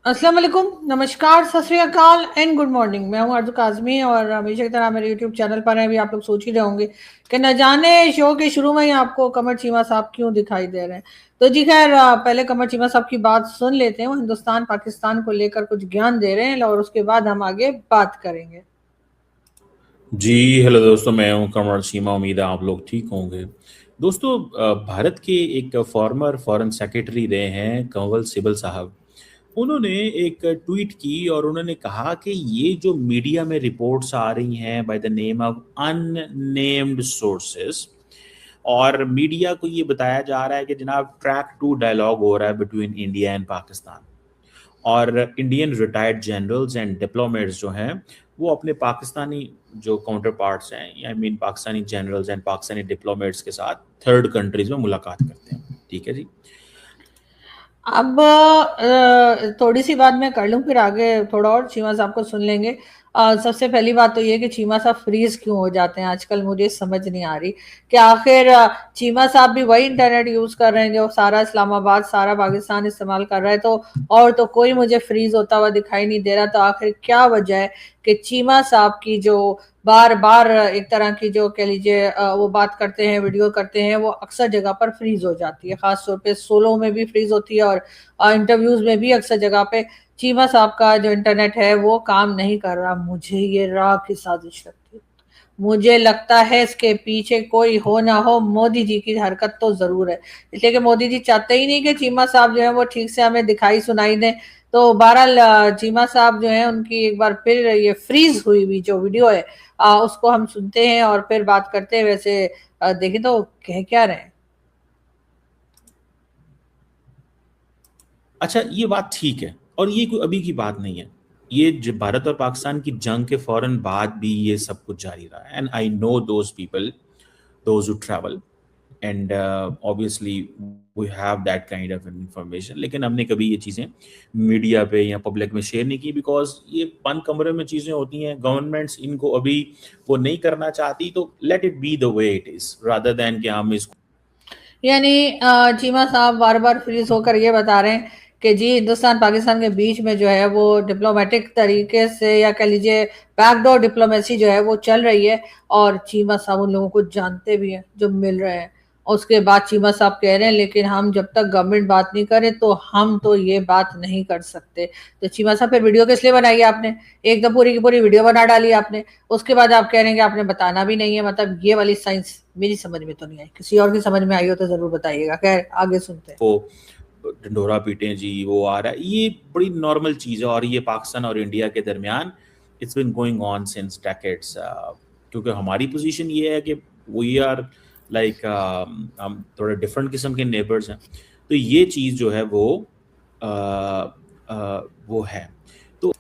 अस्सलाम वालेकुम, नमस्कार, सत श्री अकाल एंड गुड मॉर्निंग। मैं हूं अर्ज़ू काज़मी और हमेशा की तरह मेरे यूट्यूब चैनल पर हैं। अभी आप लोग सोच ही रहे होंगे कि न जाने शो के शुरू में ही आपको कमर चीमा साहब क्यों दिखाई दे रहे हैं। तो जी खैर, पहले कमर चीमा साहब की बात सुन लेते हैं। वो हिंदुस्तान पाकिस्तान को लेकर कुछ ज्ञान दे रहे हैं और उसके बाद हम आगे बात करेंगे। जी हेलो दोस्तों, मैं हूं कमर सीमा। उम्मीद है आप लोग ठीक होंगे। दोस्तों, भारत के एक फॉर्मर फॉरेन सेक्रेटरी रहे हैं कंवल सिबल साहब। उन्होंने एक ट्वीट की और उन्होंने कहा कि ये जो मीडिया में रिपोर्ट्स आ रही हैं by the name of unnamed sources, और मीडिया को ये बताया जा रहा है कि जनाब ट्रैक टू डायलॉग हो रहा है बिटवीन इंडिया एंड पाकिस्तान, और Indian retired generals and diplomats जो हैं वो अपने पाकिस्तानी जो काउंटर पार्ट्स हैं, I mean Pakistani generals and Pakistani diplomats के साथ थर्ड कंट्रीज में मुलाकात करते हैं। ठीक है जी। अब थोड़ी सी बात मैं कर लूँ, फिर आगे थोड़ा और चीमा साहब को सुन लेंगे। सबसे पहली बात तो ये कि चीमा साहब फ्रीज क्यों हो जाते हैं आजकल, मुझे समझ नहीं आ रही कि आखिर चीमा साहब भी वही इंटरनेट यूज कर रहे हैं जो सारा इस्लामाबाद, सारा पाकिस्तान इस्तेमाल कर रहा है। तो और तो कोई मुझे फ्रीज होता हुआ दिखाई नहीं दे रहा। तो आखिर क्या वजह है कि चीमा साहब की जो बार बार एक तरह की जो कह लीजिए वो बात करते हैं, वीडियो करते हैं, वो अक्सर जगह पर फ्रीज हो जाती है। खासतौर पे सोलो में भी फ्रीज होती है और इंटरव्यूज में भी अक्सर जगह पे चीमा साहब का जो इंटरनेट है वो काम नहीं कर रहा। मुझे ये राह की साजिश लगती है। मुझे लगता है इसके पीछे कोई हो ना हो, मोदी जी की हरकत तो जरूर है। इसलिए कि मोदी जी चाहते ही नहीं कि चीमा साहब जो है वो ठीक से हमें दिखाई सुनाई दे। तो बहरहाल चीमा साहब जो है उनकी एक बार फिर ये फ्रीज हुई हुई जो वीडियो है उसको हम सुनते हैं और फिर बात करते हैं। वैसे देखें तो कह क्या रहे हैं। अच्छा, ये बात ठीक है और ये कोई अभी की बात नहीं है। ये भारत और पाकिस्तान की जंग के फौरन बाद भी ये सब कुछ जारी रहा है, and I know those people, those who travel, and obviously we have that kind of information. लेकिन हमने कभी ये चीज़ें मीडिया पे या पब्लिक में शेयर नहीं की, बिकॉज ये बंद कमरे में चीज़ें होती हैं। गवर्नमेंट्स इनको अभी वो नहीं करना चाहती, तो let it be the way it is rather than कि हम इसको। यानी चीमा साहब बार बार फ्रीज होकर ये बता रहे हैं कि जी हिंदुस्तान पाकिस्तान के बीच में जो है वो डिप्लोमेटिक तरीके से या कह लीजिए बैकडोर डिप्लोमेसी जो है वो चल रही है। और चीमा साहब उन लोगों को जानते भी हैं जो मिल रहे हैं। और उसके बाद चीमा साहब कह रहे हैं लेकिन हम जब तक गवर्नमेंट बात नहीं करे तो हम तो ये बात नहीं कर सकते। तो चीमा साहब फिर वीडियो किस लिए बनाई आपने? एक तो पूरी की पूरी वीडियो बना डाली आपने। उसके बाद आप कह रहे हैं कि आपने बताना भी नहीं है। मतलब ये वाली साइंस मेरी समझ में तो नहीं आई। किसी और की समझ में आई हो तो जरूर बताइएगा। खैर आगे सुनते हैं। ढिंढोरा पीटें जी, वो आ रहा है, ये बड़ी नॉर्मल चीज़ है। और ये पाकिस्तान और इंडिया के दरमियान it's been going on since decades, क्योंकि हमारी पोजीशन ये है कि वी आर लाइक, हम थोड़े डिफरेंट किस्म के नेबर्स हैं। तो ये चीज़ जो है वो है। तो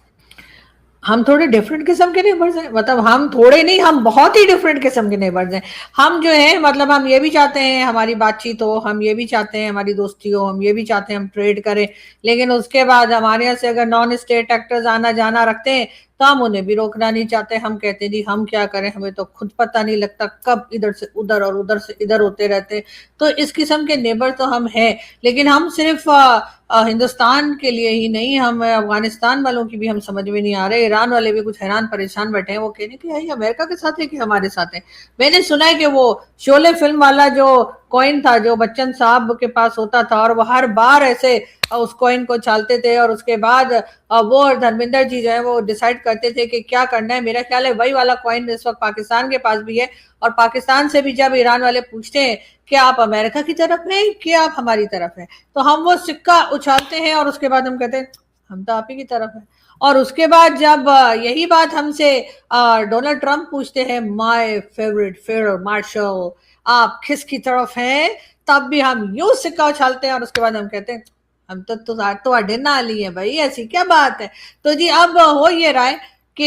हम थोड़े डिफरेंट किस्म के नेबर्स हैं, मतलब हम थोड़े नहीं, हम बहुत ही डिफरेंट किस्म के नेबर्स हैं। हम जो है मतलब हम ये भी चाहते हैं हमारी बातचीत हो, हम ये भी चाहते हैं हमारी दोस्ती हो, हम ये भी चाहते हैं हम ट्रेड करें। लेकिन उसके बाद हमारे यहाँ से अगर नॉन स्टेट एक्टर्स आना जाना रखते हैं तो हम उन्हें भी रोकना नहीं चाहते। हम कहते हैं जी हम क्या करें, हमें तो खुद पता नहीं लगता कब इधर से उधर और उधर से इधर होते रहते हैं। तो इस किस्म के नेबर तो हम हैं। लेकिन हम सिर्फ हिंदुस्तान के लिए ही नहीं, हम अफगानिस्तान वालों की भी हम समझ में नहीं आ रहे। ईरान वाले भी कुछ हैरान परेशान बैठे हैं। वो कह रहे कि भाई अमेरिका के साथ है कि हमारे साथ है। मैंने सुना है कि वो शोले फिल्म वाला जो कॉइन था जो बच्चन साहब के पास होता था और वो हर बार ऐसे उस कॉइन को चालते थे और उसके बाद वो और धर्मेंद्र जी जो है वो डिसाइड करते थे कि क्या करना है। मेरा ख्याल है वही वाला कॉइन इस वक्त पाकिस्तान के पास भी है। और पाकिस्तान से भी जब ईरान वाले पूछते हैं कि आप अमेरिका की तरफ हैं कि आप हमारी तरफ हैं, तो हम वो सिक्का उछालते हैं और उसके बाद हम कहते हैं हम तो आप ही की तरफ हैं। और उसके बाद जब यही बात हमसे डोनाल्ड ट्रंप पूछते हैं, माय फेवरेट फेयर मार्शल आप किसकी तरफ हैं, तब भी हम यूं सिक्का उछालते हैं और उसके बाद हम कहते हैं हम तो नाल ही है भाई, ऐसी क्या बात है। तो जी अब हो ये रहा है कि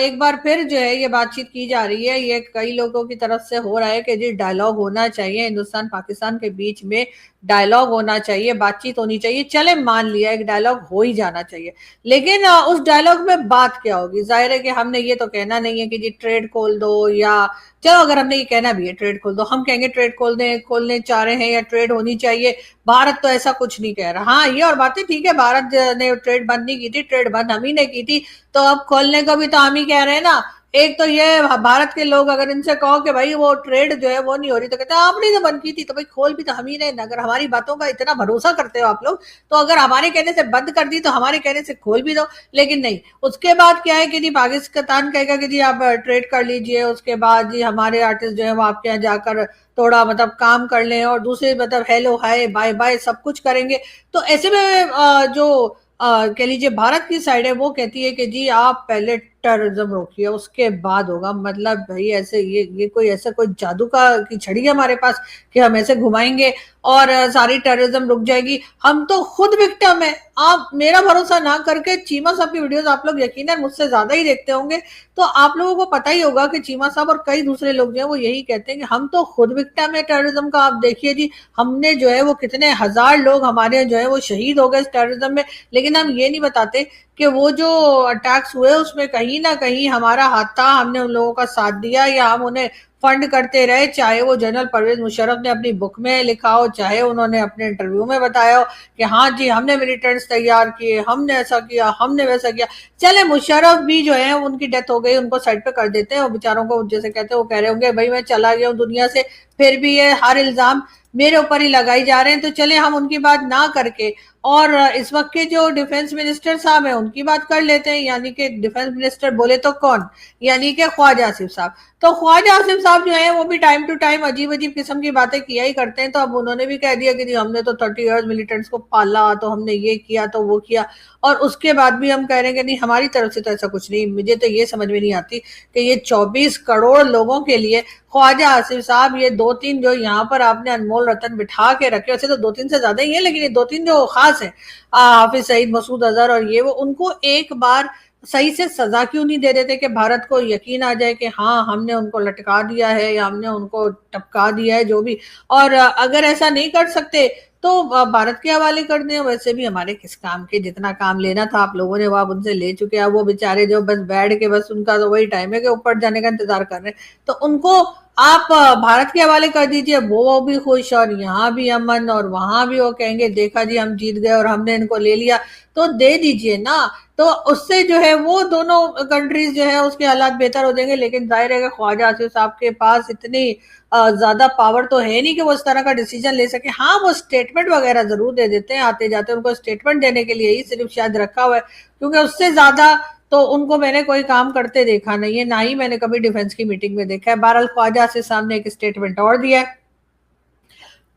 एक बार फिर जो है ये बातचीत की जा रही है। ये कई लोगों की तरफ से हो रहा है कि जी डायलॉग होना चाहिए हिंदुस्तान पाकिस्तान के बीच में। डायलॉग होना चाहिए, बातचीत होनी चाहिए, चले मान लिया एक डायलॉग हो ही जाना चाहिए, लेकिन उस डायलॉग में बात क्या होगी? जाहिर है कि हमने ये तो कहना नहीं है कि जी ट्रेड खोल दो, या चलो अगर हमने ये कहना भी है ट्रेड खोल दो, हम कहेंगे ट्रेड खोलने चाह रहे हैं या ट्रेड होनी चाहिए, भारत तो ऐसा कुछ नहीं कह रहा। हाँ, ये और बातें ठीक है, भारत ने ट्रेड बंद नहीं की थी, ट्रेड बंद हम ही ने की थी, तो अब खोलने को भी तो हम ही कह रहे हैं ना। एक तो ये भारत के लोग अगर इनसे कहो कि भाई वो ट्रेड जो है वो नहीं हो रही, तो कहते हैं आपने तो बंद की थी, तो भाई खोल भी तो हम ही ने। अगर हमारी बातों का इतना भरोसा करते हो आप लोग, तो अगर हमारे कहने से बंद कर दी तो हमारे कहने से खोल भी दो। लेकिन नहीं, उसके बाद क्या है कि जी पाकिस्तान कहेगा कि जी आप ट्रेड कर लीजिए, उसके बाद जी हमारे आर्टिस्ट जो है वो आपके यहाँ जाकर थोड़ा मतलब काम कर लें, और दूसरे मतलब हेलो हाय बाय बाय सब कुछ करेंगे। तो ऐसे में जो कह लीजिए भारत की साइड है वो कहती है कि जी आप पहले टेररिज्म रोकिए, उसके बाद होगा। मतलब भाई ऐसे ये कोई ऐसा कोई जादू का की छड़ी है हमारे पास कि हम ऐसे घुमाएंगे और सारी टेररिज्म रुक जाएगी? हम तो खुद विक्टिम है। आप मेरा भरोसा ना करके चीमा साहब की वीडियोस आप लोग यकीनन मुझसे ज्यादा ही देखते होंगे, तो आप लोगों को पता ही होगा कि चीमा साहब और कई दूसरे लोग जो है वो यही कहते हैं कि हम तो खुद विक्टिम है टेररिज्म का। आप देखिए जी, हमने जो है वो कितने हजार लोग हमारे जो है वो शहीद हो गए इस टेररिज्म में, लेकिन हम ये नहीं बताते कि वो जो अटैक्स हुए उसमें कहीं ना कहीं हमारा हाथ था, हमने उन लोगों का साथ दिया या हम उन्हें फंड करते रहे। चाहे वो जनरल परवेज मुशर्रफ ने अपनी बुक में लिखा हो, चाहे उन्होंने अपने इंटरव्यू में बताया हो कि हाँ जी हमने मिलिटेंट्स तैयार किए, हमने ऐसा किया, हमने वैसा किया। चले मुशर्रफ भी जो है उनकी डेथ हो गई, उनको साइड पे कर देते हैं, वो बेचारों को जैसे कहते हैं वो कह रहे होंगे भाई मैं चला गया हूँ दुनिया से, फिर भी ये हर इल्जाम मेरे ऊपर ही लगाई जा रहे हैं। तो चले हम उनकी बात ना करके और इस वक्त के जो डिफेंस मिनिस्टर साहब हैं उनकी बात कर लेते हैं। यानी कि डिफेंस मिनिस्टर बोले तो कौन? यानी कि ख्वाजा आसिफ साहब। तो ख्वाजा आसिफ साहब जो है वो भी टाइम टू टाइम अजीब अजीब किस्म की बातें किया ही करते हैं। तो अब उन्होंने भी कह दिया कि जी हमने तो 30 इयर्स मिलिटेंट्स को पाला, तो हमने ये किया तो वो किया, और उसके बाद भी हम कह रहे हैं कि नहीं हमारी तरफ से तो ऐसा कुछ नहीं। मुझे तो ये समझ में नहीं आती कि ये 24 करोड़ लोगों के लिए ख्वाजा आसिफ साहब ये 2-3 जो यहाँ पर आपने अनमोल रतन बिठा के रखे, वैसे तो 2-3 से ज्यादा ही है, लेकिन ये 2-3 जो खास है हाफिज सईद, मसूद अजहर और ये वो, उनको एक बार सही से सजा क्यों नहीं दे देते कि भारत को यकीन आ जाए कि हाँ हमने उनको लटका दिया है या हमने उनको टपका दिया है जो भी। और अगर ऐसा नहीं कर सकते तो भारत के हवाले कर दें। वैसे भी हमारे किस काम के, जितना काम लेना था आप लोगों ने वो आप उनसे ले चुके हैं। वो बेचारे जो बस बैठ के बस उनका तो वही टाइम है कि ऊपर जाने का इंतजार कर रहे हैं, तो उनको आप भारत के हवाले कर दीजिए, वो भी खुश और यहाँ भी अमन, और वहां भी वो कहेंगे देखा जी हम जीत गए और हमने इनको ले लिया, तो दे दीजिए ना। तो उससे जो है वो दोनों कंट्रीज जो है उसके हालात बेहतर हो जाएंगे। लेकिन जाहिर है कि ख्वाजा आसिफ साहब के पास इतनी ज्यादा पावर तो है नहीं कि वो इस तरह का डिसीजन ले सके। हाँ, वो स्टेटमेंट वगैरह जरूर दे देते हैं आते जाते, उनको स्टेटमेंट देने के लिए ही सिर्फ शायद रखा हुआ है, क्योंकि उससे ज्यादा तो उनको मैंने कोई काम करते देखा नहीं है, ना ही मैंने कभी डिफेंस की मीटिंग में देखा है। बहरहाल ख्वाजा आसिफ साहब ने एक स्टेटमेंट और दिया है।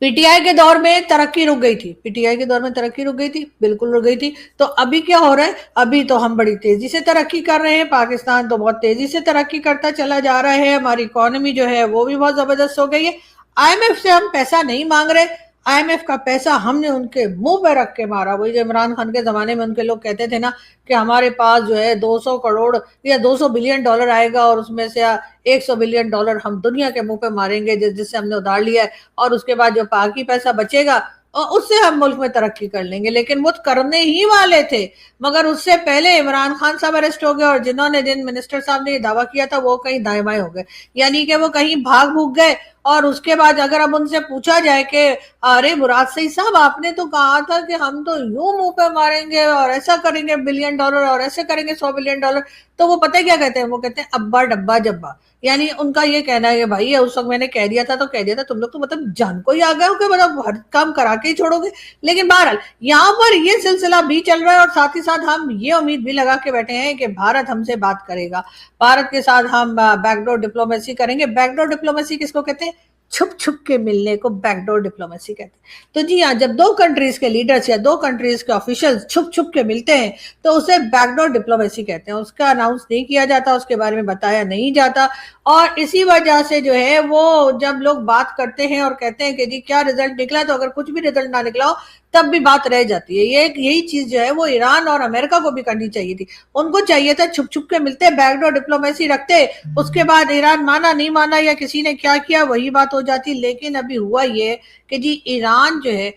पीटीआई के दौर में तरक्की रुक गई थी, पीटीआई के दौर में तरक्की रुक गई थी, बिल्कुल रुक गई थी। तो अभी क्या हो रहा है? अभी तो हम बड़ी तेजी से तरक्की कर रहे हैं, पाकिस्तान तो बहुत तेजी से तरक्की करता चला जा रहा है, हमारी इकोनॉमी जो है वो भी बहुत जबरदस्त हो गई है। आईएमएफ से हम पैसा नहीं मांग रहे, आईएमएफ का पैसा हमने उनके मुंह पे रख के मारा। वही जो इमरान खान के जमाने में उनके लोग कहते थे ना कि हमारे पास जो है 200 करोड़ या 200 बिलियन डॉलर आएगा और उसमें से 100 बिलियन डॉलर हम दुनिया के मुंह पे मारेंगे जिससे हमने उधार लिया है, और उसके बाद जो बाकी पैसा बचेगा और उससे हम मुल्क में तरक्की कर लेंगे। लेकिन वो करने ही वाले थे, मगर उससे पहले इमरान खान साहब अरेस्ट हो गए, और जिन मिनिस्टर साहब ने ये दावा किया था वो कहीं दाएं बाएं हो गए, यानी कि वो कहीं भाग भूग गए। और उसके बाद अगर अब उनसे पूछा जाए कि अरे मुराद सईद साहब आपने तो कहा था कि हम तो यूं मुंह पे मारेंगे और ऐसा करेंगे बिलियन डॉलर और ऐसे करेंगे 100 बिलियन डॉलर, तो वो पता है क्या कहते हैं? वो कहते हैं अब्बा डब्बा जब्बा। यानी उनका ये कहना है कि भाई उस वक्त मैंने कह दिया था तो कह दिया था, तुम लोग तो मतलब जान को ही आ गए हो कि मतलब हर काम करा के ही छोड़ोगे। लेकिन बहरहाल यहाँ पर ये सिलसिला भी चल रहा है, और साथ ही साथ हम ये उम्मीद भी लगा के बैठे हैं कि भारत हमसे बात करेगा, भारत के साथ हम बैकडोर डिप्लोमेसी करेंगे। बैकडोर डिप्लोमेसी किसको कहते हैं? छुप छुप के मिलने को बैकडोर डिप्लोमेसी कहते हैं। तो जी हाँ, जब दो कंट्रीज के लीडर्स या दो कंट्रीज के ऑफिशियल्स छुप छुप के मिलते हैं तो उसे बैकडोर डिप्लोमेसी कहते हैं। उसका अनाउंस नहीं किया जाता, उसके बारे में बताया नहीं जाता, और इसी वजह से जो है वो जब लोग बात करते हैं और कहते हैं कि जी क्या रिजल्ट निकला, तो अगर कुछ भी रिजल्ट ना निकला हो तब भी बात रह जाती है। ये यही चीज जो है वो ईरान और अमेरिका को भी करनी चाहिए थी। उनको चाहिए था छुप छुप के मिलते, बैकडोर डिप्लोमेसी रखते, उसके बाद ईरान माना नहीं माना या किसी ने क्या किया वही बात हो जाती। लेकिन अभी हुआ ये कि जी ईरान जो है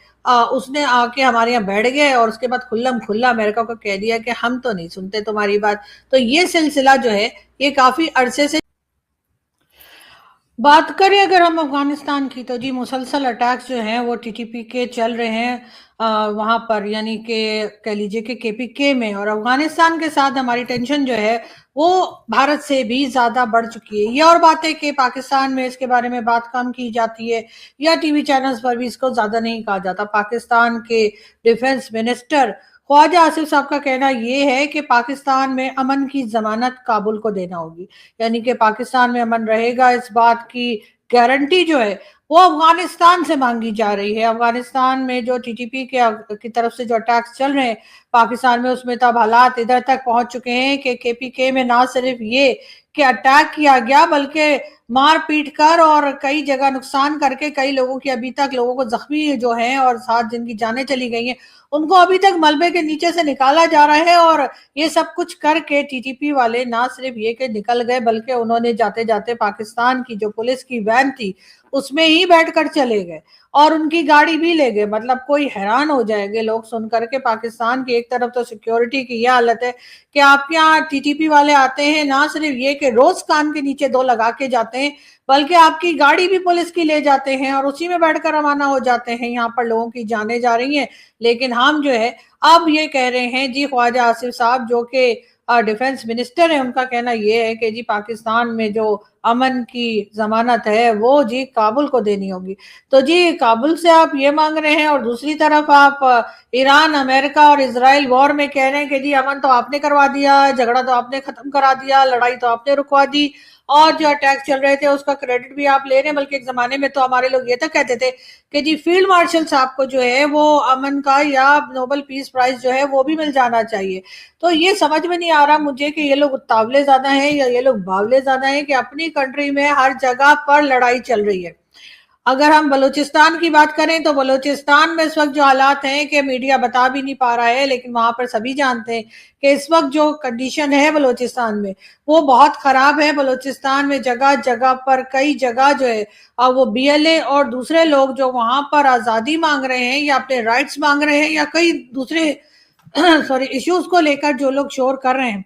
उसने आके हमारे यहाँ बैठ गए और उसके बाद खुल्लम खुल्ला अमेरिका को कह दिया कि हम तो नहीं सुनते तुम्हारी बात। तो ये सिलसिला जो है ये काफी अरसे से। बात करें अगर हम अफगानिस्तान की, तो जी मुसलसल अटैक्स जो हैं वो टीटीपी के चल रहे हैं वहां पर, यानी कि कह लीजिए कि केपीके में। और अफगानिस्तान के साथ हमारी टेंशन जो है वो भारत से भी ज्यादा बढ़ चुकी है। ये और बात है कि पाकिस्तान में इसके बारे में बात कम की जाती है या टीवी चैनल्स पर भी इसको ज्यादा नहीं कहा जाता। पाकिस्तान के डिफेंस मिनिस्टर ख्वाजा आसिफ साहब का कहना यह है कि पाकिस्तान में अमन की जमानत काबुल को देना होगी, यानी कि पाकिस्तान में अमन रहेगा इस बात की गारंटी जो है वो अफगानिस्तान से मांगी जा रही है। अफगानिस्तान में जो टीटीपी के की तरफ से जो अटैक्स चल रहे हैं पाकिस्तान में, उसमें तब हालात इधर तक पहुंच चुके हैं कि केपीके में ना सिर्फ ये कि अटैक किया गया बल्कि मार पीट कर और कई जगह नुकसान करके कई लोगों की अभी तक लोगों को जख्मी जो हैं और साथ जिनकी जानें चली गई हैं उनको अभी तक मलबे के नीचे से निकाला जा रहा है। और ये सब कुछ करके टीटीपी वाले ना सिर्फ ये कि निकल गए बल्कि उन्होंने जाते जाते पाकिस्तान की जो पुलिस की वैन थी उसमें ही बैठकर चले गए और उनकी गाड़ी भी ले गए। मतलब कोई हैरान हो जाएंगे लोग सुनकर के पाकिस्तान की एक तरफ तो सिक्योरिटी की यह हालत है कि आपके यहाँ टीटीपी वाले आते हैं, ना सिर्फ ये कि रोज कान के नीचे दो लगा के जाते हैं बल्कि आपकी गाड़ी भी पुलिस की ले जाते हैं और उसी में बैठकर रवाना हो जाते हैं। यहाँ पर लोगों की जाने जा रही हैं। लेकिन हम जो है अब ये कह रहे हैं जी ख्वाजा आसिफ साहब जो कि डिफेंस मिनिस्टर है, उनका कहना यह है कि जी पाकिस्तान में जो अमन की जमानत है वो जी काबुल को देनी होगी। तो जी काबुल से आप ये मांग रहे हैं और दूसरी तरफ आप ईरान अमेरिका और इजराइल वॉर में कह रहे हैं कि जी अमन तो आपने करवा दिया, झगड़ा तो आपने खत्म करा दिया, लड़ाई तो आपने रुकवा दी और जो अटैक चल रहे थे उसका क्रेडिट भी आप ले रहे हैं। बल्कि एक जमाने में तो हमारे लोग ये तक कहते थे कि जी फील्ड मार्शल साहब को जो है वो अमन का या नोबेल पीस प्राइज जो है वो भी मिल जाना चाहिए। तो ये समझ में नहीं आ रहा मुझे कि ये लोग उतावले ज्यादा हैं या ये लोग बावले ज्यादा हैं कि अपनी कंट्री में हर जगह पर लड़ाई चल रही है। अगर हम बलूचिस्तान की बात करें तो बलूचिस्तान में इस वक्त जो हालात हैं कि मीडिया बता भी नहीं पा रहा है, लेकिन वहां पर सभी जानते हैं कि इस वक्त जो कंडीशन है बलूचिस्तान में वो बहुत खराब है। बलूचिस्तान में जगह जगह पर कई जगह जो है वो बीएलए और दूसरे लोग जो वहां पर आजादी मांग रहे हैं या अपने राइट्स मांग रहे हैं या कई दूसरे सॉरी इश्यूज को लेकर जो लोग शोर कर रहे हैं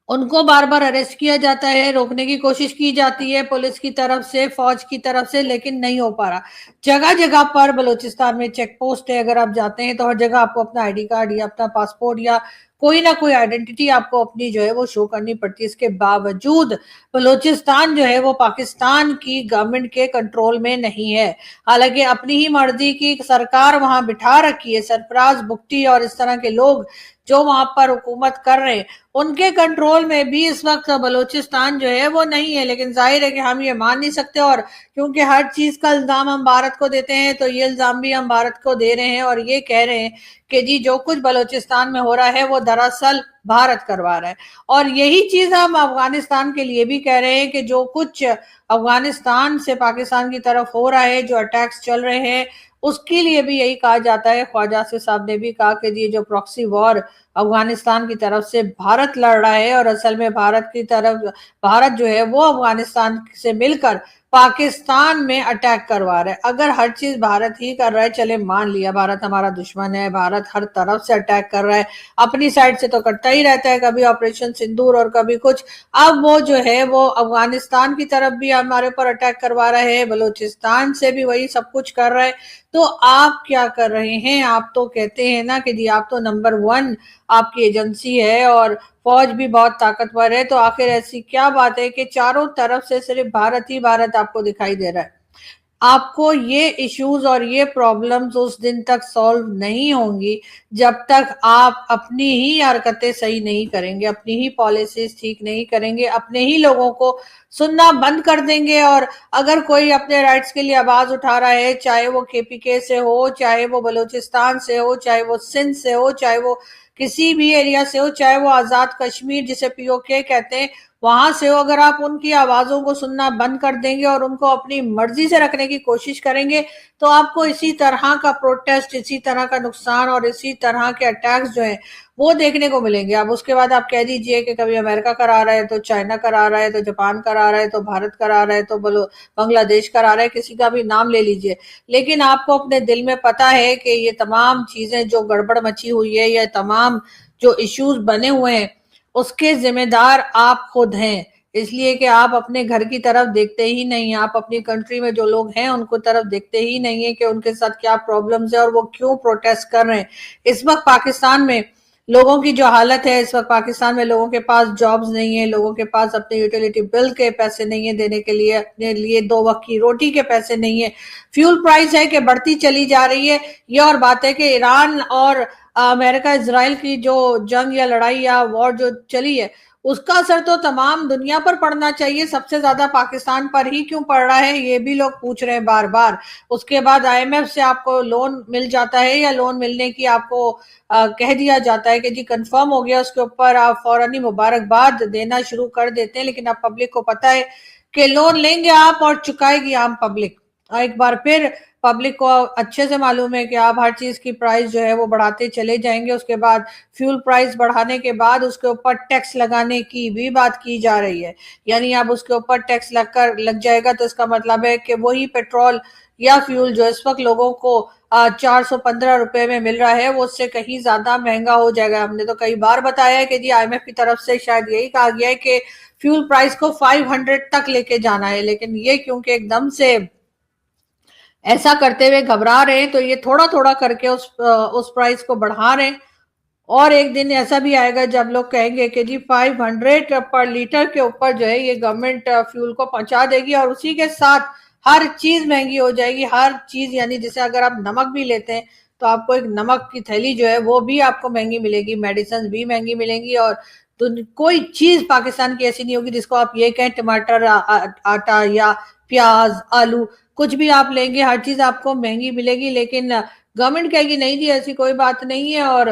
उनको बार बार अरेस्ट किया जाता है, रोकने की कोशिश की जाती है पुलिस की तरफ से, फौज की तरफ से, लेकिन नहीं हो पा रहा। जगह जगह पर बलूचिस्तान में चेक पोस्ट है, अगर आप जाते हैं तो हर जगह आपको अपना आईडी कार्ड या अपना पासपोर्ट या कोई ना कोई आइडेंटिटी आपको अपनी जो है वो शो करनी पड़ती है। इसके बावजूद बलूचिस्तान जो है वो पाकिस्तान की गवर्नमेंट के कंट्रोल में नहीं है। हालांकि अपनी ही मर्जी की सरकार वहां बिठा रखी है, सरफराज बुगटी और इस तरह के लोग जो वहां पर हुकूमत कर रहे हैं उनके कंट्रोल में भी इस वक्त बलूचिस्तान जो है वो नहीं है। लेकिन जाहिर है कि हम ये मान नहीं सकते और क्योंकि हर चीज का इल्जाम हम भारत को देते हैं तो ये इल्जाम भी हम भारत को दे रहे हैं और ये कह रहे हैं कि जी जो कुछ बलूचिस्तान में हो रहा है वो दरअसल भारत करवा रहा है। और यही चीज हम अफगानिस्तान के लिए भी कह रहे हैं कि जो कुछ अफगानिस्तान से पाकिस्तान की तरफ हो रहा है, जो अटैक्स चल रहे हैं, उसके लिए भी यही कहा जाता है। ख्वाजा आसिफ साहब ने भी कहा कि जी जो प्रॉक्सी वॉर अफगानिस्तान की तरफ से भारत लड़ रहा है और असल में भारत जो है वो अफगानिस्तान से मिलकर पाकिस्तान में अटैक करवा रहा है। अगर हर चीज भारत ही कर रहा है, चले मान लिया भारत हमारा दुश्मन है, भारत हर तरफ से अटैक कर रहा है, अपनी साइड से तो करता ही रहता है, कभी ऑपरेशन सिंदूर और कभी कुछ, अब वो जो है वो अफगानिस्तान की तरफ भी हमारे ऊपर अटैक करवा रहा है, बलूचिस्तान से भी वही सब कुछ कर रहा है। तो आप क्या कर रहे हैं? आप तो कहते हैं ना कि जी आप तो नंबर 1 आपकी एजेंसी है और फौज भी बहुत ताकतवर है, तो आखिर ऐसी क्या बात है कि चारों तरफ से सिर्फ भारत ही भारत आपको दिखाई दे रहा है? आपको ये इश्यूज और ये प्रॉब्लम्स उस दिन तक सॉल्व नहीं होंगी जब तक आप अपनी ही हरकतें सही नहीं करेंगे, अपनी ही पॉलिसीज ठीक नहीं करेंगे, अपने ही लोगों को सुनना बंद कर देंगे। और अगर कोई अपने राइट्स के लिए आवाज उठा रहा है, चाहे वो केपीके से हो, चाहे वो बलूचिस्तान से हो, चाहे वो सिंध से हो, चाहे वो किसी भी एरिया से हो, चाहे वो आजाद कश्मीर जिसे पीओके कहते हैं वहां से अगर आप उनकी आवाजों को सुनना बंद कर देंगे और उनको अपनी मर्जी से रखने की कोशिश करेंगे, तो आपको इसी तरह का प्रोटेस्ट, इसी तरह का नुकसान और इसी तरह के अटैक्स जो है वो देखने को मिलेंगे। अब उसके बाद आप कह दीजिए कि कभी अमेरिका करा रहा है, तो चाइना करा रहा है, तो जापान करा रहा है, तो भारत करा रहा है, तो बोलो बांग्लादेश करा रहा है, किसी का भी नाम ले लीजिए। लेकिन आपको अपने दिल में पता है कि ये तमाम चीजें जो गड़बड़ मची हुई है, या तमाम जो इश्यूज बने हुए हैं, उसके जिम्मेदार आप खुद हैं। इसलिए कि आप अपने घर की तरफ देखते ही नहीं, आप अपनी कंट्री में जो लोग हैं उनको तरफ देखते ही नहीं है कि उनके साथ क्या प्रॉब्लम्स है और वो क्यों प्रोटेस्ट कर रहे हैं। इस वक्त पाकिस्तान में लोगों की जो हालत है, इस वक्त पाकिस्तान में लोगों के पास जॉब्स नहीं है, लोगों के पास अपने यूटिलिटी बिल के पैसे नहीं है देने के लिए, अपने लिए 2 वक्त की रोटी के पैसे नहीं है। फ्यूल प्राइस है कि बढ़ती चली जा रही है। ये और बात है कि ईरान और अमेरिका इजराइल की जो जंग या लड़ाई या वॉर जो चली है, उसका असर तो तमाम दुनिया पर पड़ना चाहिए, सबसे ज्यादा पाकिस्तान पर ही क्यों पड़ रहा है, ये भी लोग पूछ रहे हैं बार बार। उसके बाद आईएमएफ से आपको लोन मिल जाता है, या लोन मिलने की आपको कह दिया जाता है कि जी कंफर्म हो गया, उसके ऊपर आप फौरन ही मुबारकबाद देना शुरू कर देते हैं। लेकिन अब पब्लिक को पता है कि लोन लेंगे आप और चुकाएगी आम पब्लिक। और एक बार फिर पब्लिक को अच्छे से मालूम है कि आप हर चीज की प्राइस जो है वो बढ़ाते चले जाएंगे। उसके बाद फ्यूल प्राइस बढ़ाने के बाद उसके ऊपर टैक्स लगाने की भी बात की जा रही है। यानी अब उसके ऊपर टैक्स लग जाएगा, तो इसका मतलब है कि वही पेट्रोल या फ्यूल जो इस वक्त लोगों को 415 रुपए में मिल रहा है, वो उससे कहीं ज्यादा महंगा हो जाएगा। हमने तो कई बार बताया है कि जी आईएमएफ की तरफ से शायद यही कहा गया है कि फ्यूल प्राइस को 500 तक लेके जाना है, लेकिन ये क्योंकि एकदम से ऐसा करते हुए घबरा रहे हैं, तो ये थोड़ा थोड़ा करके उस प्राइस को बढ़ा रहे हैं। और एक दिन ऐसा भी आएगा जब लोग कहेंगे कि जी 500 पर लीटर के ऊपर जो है ये गवर्नमेंट फ्यूल को पहुंचा देगी, और उसी के साथ हर चीज महंगी हो जाएगी, हर चीज। यानी जैसे अगर आप नमक भी लेते हैं तो आपको एक नमक की थैली जो है वो भी आपको महंगी मिलेगी, मेडिसिन भी महंगी मिलेंगी, और तो कोई चीज पाकिस्तान की ऐसी नहीं होगी जिसको आप ये कहें टमाटर, आटा या प्याज, आलू, कुछ भी आप लेंगे हर चीज आपको महंगी मिलेगी। लेकिन गवर्नमेंट कहेगी नहीं जी ऐसी कोई बात नहीं है, और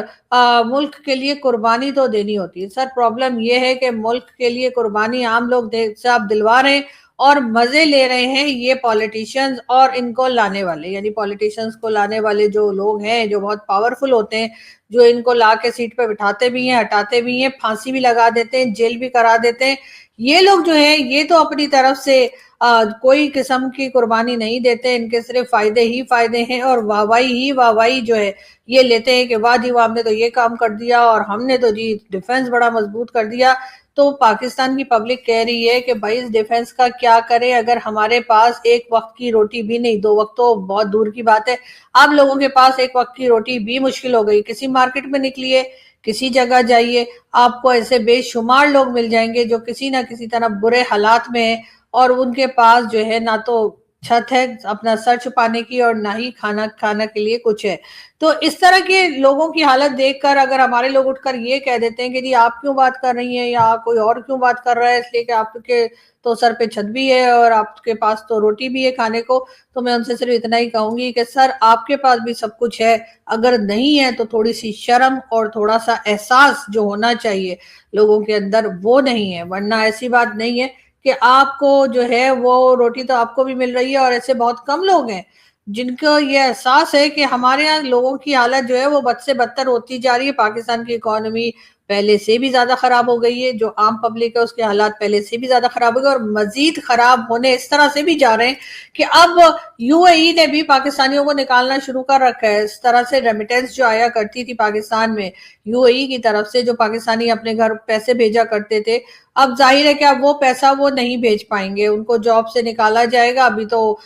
मुल्क के लिए कुर्बानी तो देनी होती है। सर प्रॉब्लम ये है कि मुल्क के लिए कुर्बानी आम लोग से आप दिलवा रहे हैं, और मजे ले रहे हैं ये पॉलिटिशियंस और इनको लाने वाले, यानी पॉलिटिशियंस को लाने वाले जो लोग हैं जो बहुत पावरफुल होते हैं, जो इनको ला के सीट पे बिठाते भी हैं, हटाते भी हैं, फांसी भी लगा देते हैं, जेल भी करा देते हैं। ये लोग जो है ये तो अपनी तरफ से कोई किस्म की कुर्बानी नहीं देते, इनके सिर्फ फायदे ही फायदे हैं, और वाहवाही ही वाहवाही जो है ये लेते हैं कि वाह जी वाह हमने तो ये काम कर दिया, और हमने तो जी डिफेंस बड़ा मजबूत कर दिया। तो पाकिस्तान की पब्लिक कह रही है कि भाई इस डिफेंस का क्या करें, अगर हमारे पास एक वक्त की रोटी भी नहीं, 2 वक्त तो बहुत दूर की बात है, आप लोगों के पास एक वक्त की रोटी भी मुश्किल हो गई। किसी मार्केट में निकलिए, किसी जगह जाइए, आपको ऐसे बेशुमार लोग मिल जाएंगे जो किसी ना किसी तरह बुरे हालात में है, और उनके पास जो है ना तो छत है अपना सर छुपाने की, और ना ही खाना खाना के लिए कुछ है। तो इस तरह के लोगों की हालत देखकर अगर हमारे लोग उठकर ये कह देते हैं कि जी आप क्यों बात कर रही हैं, या कोई और क्यों बात कर रहा है, इसलिए कि आपके तो सर पे छत भी है और आपके पास तो रोटी भी है खाने को, तो मैं उनसे सिर्फ इतना ही कहूंगी कि सर आपके पास भी सब कुछ है, अगर नहीं है तो थोड़ी सी शर्म और थोड़ा सा एहसास जो होना चाहिए लोगों के अंदर वो नहीं है। वरना ऐसी बात नहीं है कि आपको जो है वो रोटी तो आपको भी मिल रही है, और ऐसे बहुत कम लोग हैं जिनको ये एहसास है कि हमारे यहाँ लोगों की हालत जो है वो बद से बदतर होती जा रही है। पाकिस्तान की इकोनॉमी पहले से भी ज्यादा खराब हो गई है, जो आम पब्लिक है उसके हालात पहले से भी ज्यादा खराब हो गए, और मजीद खराब होने इस तरह से भी जा रहे हैं कि अब यूएई ने भी पाकिस्तानियों को निकालना शुरू कर रखा है। इस तरह से रेमिटेंस जो आया करती थी पाकिस्तान में यूएई की तरफ से, जो पाकिस्तानी अपने घर पैसे भेजा करते थे, अब जाहिर है कि अब वो पैसा वो नहीं भेज पाएंगे, उनको जॉब से निकाला जाएगा। अभी तो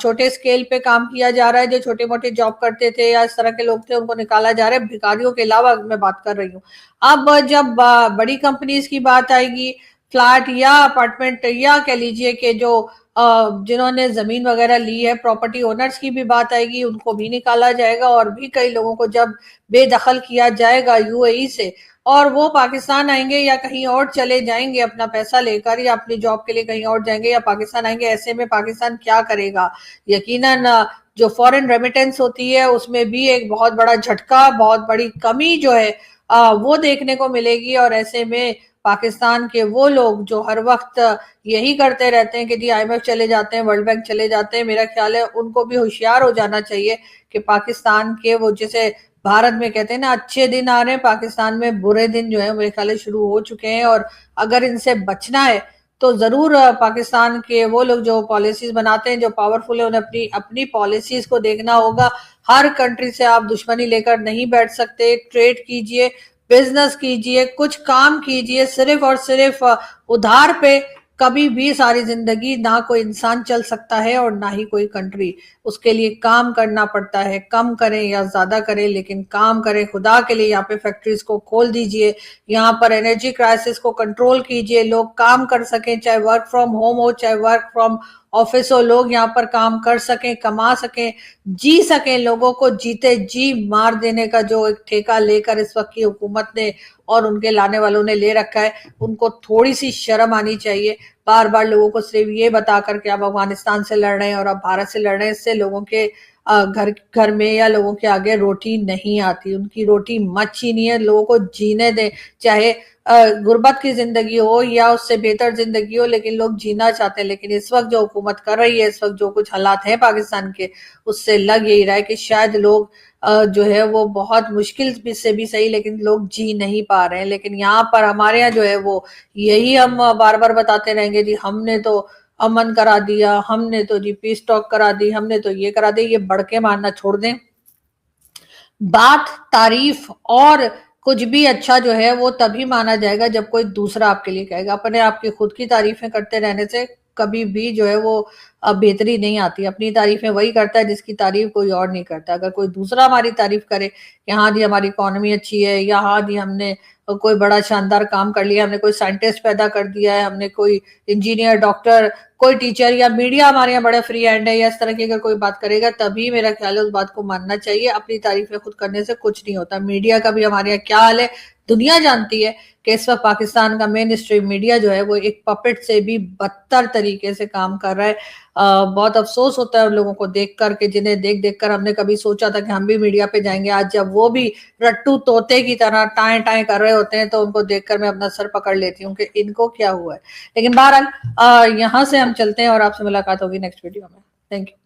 छोटे स्केल पे काम किया जा रहा है, जो छोटे मोटे जॉब करते थे या इस तरह के लोग थे उनको निकाला जा रहा है। भिखारियों के अलावा मैं बात कर रही हूँ। अब जब बड़ी कंपनीज की बात आएगी, फ्लैट या अपार्टमेंट या कह लीजिए कि जो जिन्होंने जमीन वगैरह ली है, प्रॉपर्टी ओनर्स की भी बात आएगी, उनको भी निकाला जाएगा। और भी कई लोगों को जब बेदखल किया जाएगा यूएई से, और वो पाकिस्तान आएंगे या कहीं और चले जाएंगे अपना पैसा लेकर, या अपनी जॉब के लिए कहीं और जाएंगे या पाकिस्तान आएंगे, ऐसे में पाकिस्तान क्या करेगा? यकीनन जो फॉरेन रेमिटेंस होती है उसमें भी एक बहुत बड़ा झटका, बहुत बड़ी कमी जो है वो देखने को मिलेगी। और ऐसे में पाकिस्तान के वो लोग जो हर वक्त यही करते रहते हैं कि जी IMF चले जाते हैं, वर्ल्ड बैंक चले जाते हैं, मेरा ख्याल है उनको भी होशियार हो जाना चाहिए कि पाकिस्तान के वो जैसे भारत में कहते हैं ना अच्छे दिन आ रहे हैं, पाकिस्तान में बुरे दिन जो है मेरे ख्याल शुरू हो चुके हैं। और अगर इनसे बचना है तो जरूर पाकिस्तान के वो लोग जो पॉलिसीज बनाते हैं, जो पावरफुल है, उन्हें अपनी अपनी पॉलिसीज को देखना होगा। हर कंट्री से आप दुश्मनी लेकर नहीं बैठ सकते। ट्रेड कीजिए, बिजनेस कीजिए, कुछ काम कीजिए, सिर्फ और सिर्फ उधार पे कभी भी सारी जिंदगी ना कोई इंसान चल सकता है और ना ही कोई कंट्री। उसके लिए काम करना पड़ता है, कम करें या ज्यादा करें लेकिन काम करें खुदा के लिए। यहाँ पे फैक्ट्रीज को खोल दीजिए, यहाँ पर एनर्जी क्राइसिस को कंट्रोल कीजिए, लोग काम कर सकें, चाहे वर्क फ्रॉम होम हो चाहे वर्क फ्रॉम ऑफिस हो, लोग यहाँ पर काम कर सकें, कमा सकें, जी सकें। लोगों को जीते जी मार देने का जो एक ठेका लेकर इस वक्त की हुकूमत ने और उनके लाने वालों ने ले रखा है, उनको थोड़ी सी शर्म आनी चाहिए। बार बार लोगों को सिर्फ ये बताकर कि आप अफगानिस्तान से लड़ रहे हैं और आप भारत से लड़ रहे हैं, इससे लोगों के घर घर में या लोगों के आगे रोटी नहीं आती। उनकी रोटी मत छीनिए, लोगों को जीने दें, चाहे गुर्बत की जिंदगी हो या उससे बेहतर जिंदगी हो, लेकिन लोग जीना चाहते हैं। लेकिन इस वक्त जो हुकूमत कर रही है, इस वक्त जो कुछ हालात हैं पाकिस्तान के, उससे लग यही रहा है कि शायद लोग जो है वो बहुत मुश्किल से भी सही लेकिन लोग जी नहीं पा रहे हैं। लेकिन यहाँ पर हमारे यहाँ जो है वो यही हम बार बार बताते रहेंगे, जी हमने तो अमन करा दिया, हमने तो जी पीस टॉक करा दी, हमने तो ये करा दी। ये बढ़के मारना छोड़ दें। बात, तारीफ और कुछ भी अच्छा जो है वो तभी माना जाएगा जब कोई दूसरा आपके लिए कहेगा। अपने आपकी खुद की तारीफें करते रहने से कभी भी जो है वो बेहतरी नहीं आती। अपनी तारीफें वही करता है जिसकी तारीफ कोई और नहीं करता। अगर कोई दूसरा हमारी तारीफ करे कि हाँ जी हमारी इकोनॉमी अच्छी है, या हाँ जी हमने कोई बड़ा शानदार काम कर लिया, हमने कोई साइंटिस्ट पैदा कर दिया है, हमने कोई इंजीनियर, डॉक्टर, कोई टीचर, या मीडिया हमारे यहाँ बड़ा फ्री हैंड है, या इस तरह की अगर कोई बात करेगा तभी मेरा ख्याल है उस बात को मानना चाहिए। अपनी तारीफें खुद करने से कुछ नहीं होता। मीडिया का भी हमारे यहाँ क्या हाल है दुनिया जानती है कि इस वक्त पाकिस्तान का मेन स्ट्रीम मीडिया जो है वो एक पपेट से भी बदतर तरीके से काम कर रहा है। बहुत अफसोस होता है उन लोगों को देख कर के जिन्हें देख देख कर हमने कभी सोचा था कि हम भी मीडिया पे जाएंगे। आज जब वो भी रट्टू तोते की तरह टाएं टाएं कर रहे होते हैं तो उनको देखकर मैं अपना सर पकड़ लेती हूँ कि इनको क्या हुआ है। लेकिन बहरहाल यहाँ से हम चलते हैं और आपसे मुलाकात होगी नेक्स्ट वीडियो में। Thank you.